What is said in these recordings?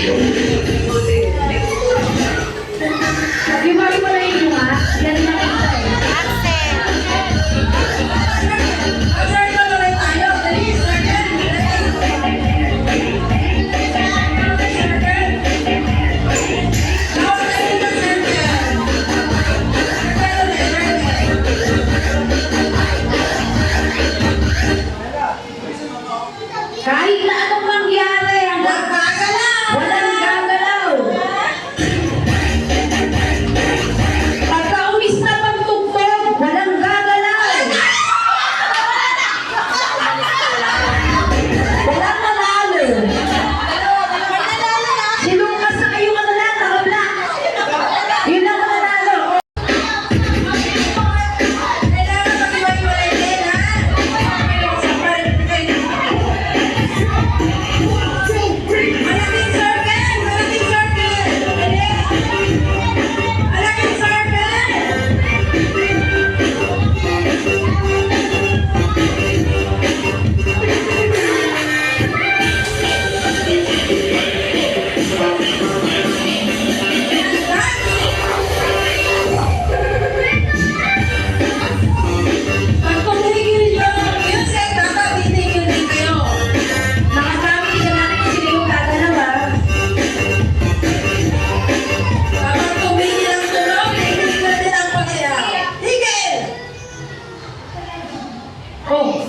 Yung mali mo na yun ha? Yan na kita eh. Kahit na anong mangyari, walang gagalaw. Walang gagalaw. Pagka umis na pagtugtog, walang gagalaw. Walang nanalo. Si Lucas na kayong ano lang, nakablock. Yun ang nanalo. Oh.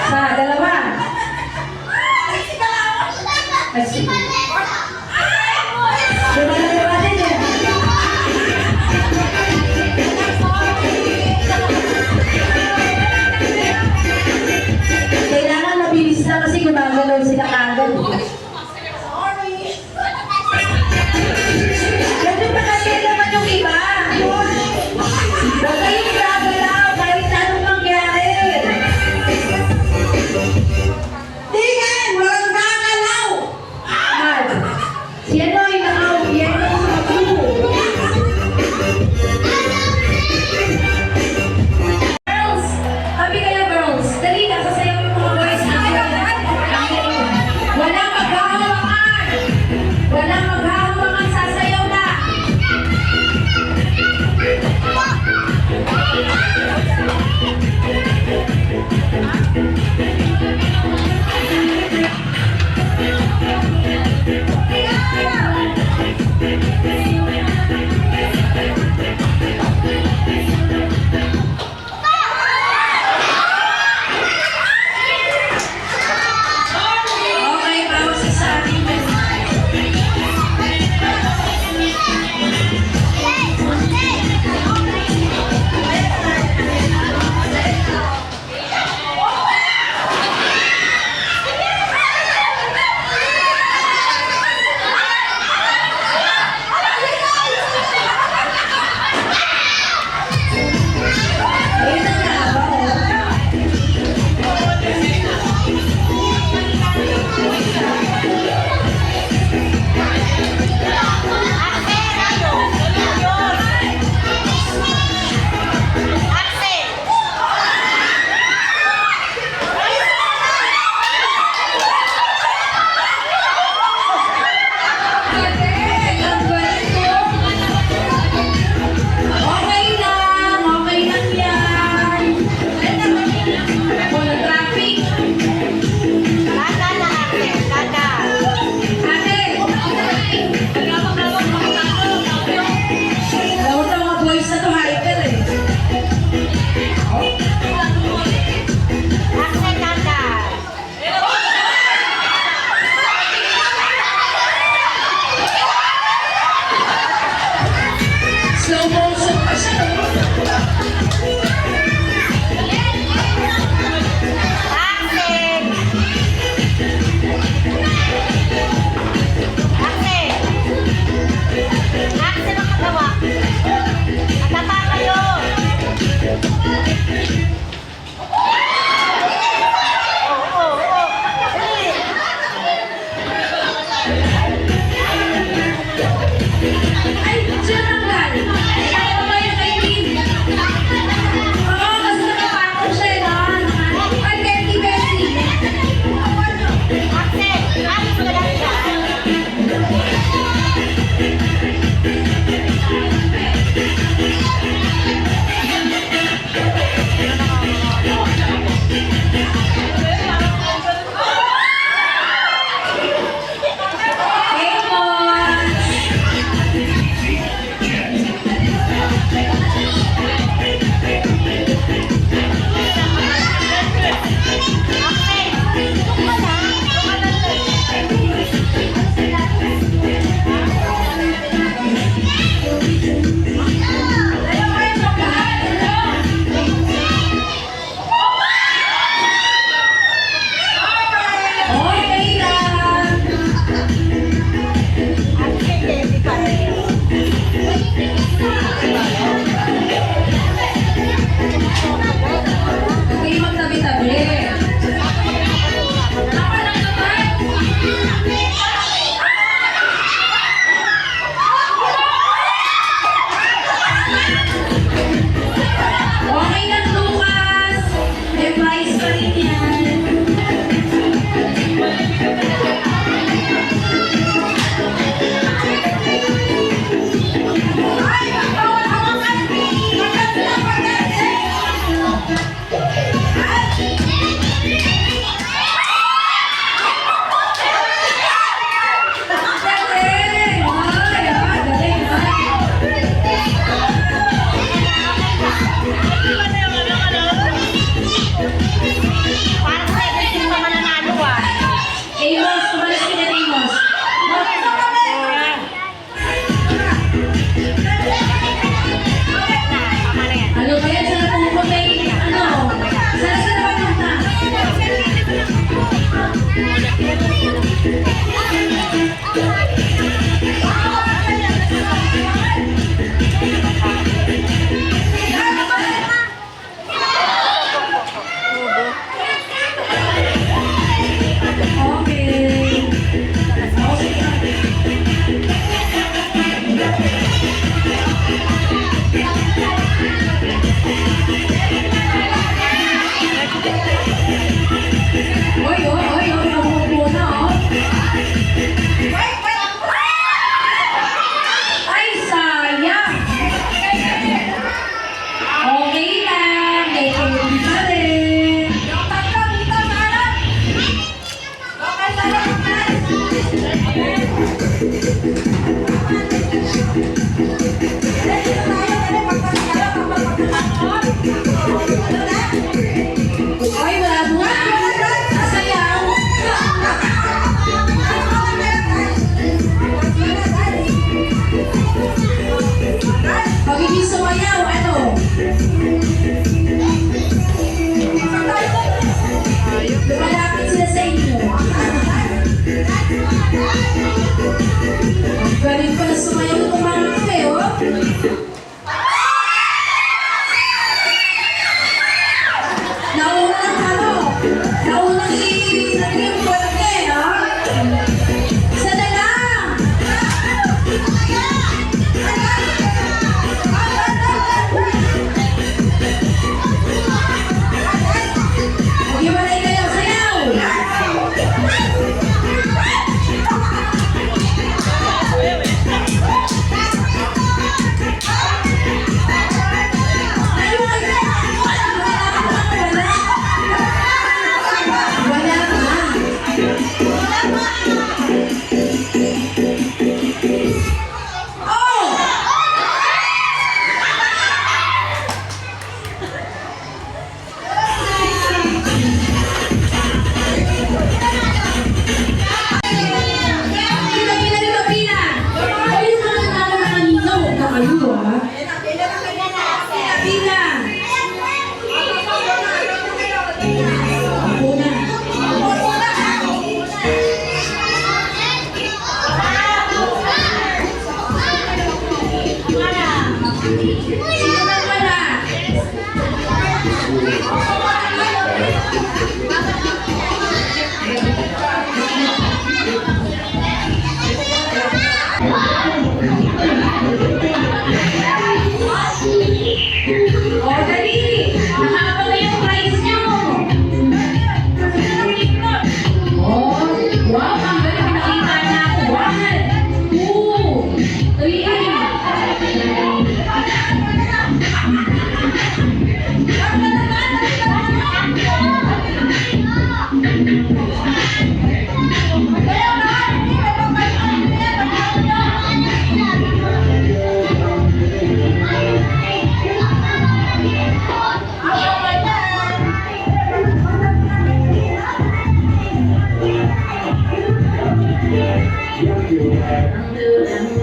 Sa dalawa. Ay, sige. Dalawa din eh. Kailangan mabilis na kasi gumagalaw sila kagad. Ganun pa kasi naman yung iba. Huwag kayong gagalaw kahit na anong mangyari. Tingin! Walang gagalaw! Ahmad, si ano yung naka-yelo sa blue. Girls! Happy kayo girls! Dali ka, sasayaw yung mga boys na. Walang magagawa. Amos, tumalas ka na, Amos. Ano ba yan? Sana kung may, ano? Sana sa naman yung ta? Okay. Oy, nabubuo na, oh. Ay, sayang. Okay lang. May pwede pa rin. Oy, wala bunga. Sayaw. Pagiging sumayaw, ano? Lumalapit sila sa inyo. Ang galing pala sumayaw itong mga kape, oh. Naunang ano? Naunang i-review ko lang eh, ha? Isa na lang! Mag-iwalay kayo, sayaw! Wala ka. Oh! Pila. Ayun na lang ako na kanina. Huwag ka kayo, ha? Pila. Ako na. Sino na wala? O, dali! Nakakaba na yung prize nyo! Oh, wow! Ang galing! Nakita na ako! 1, 2, 3.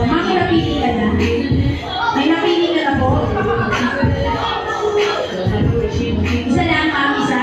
Mami, napili ka na? May napili ka na po? Isa lang, ma'am, isa?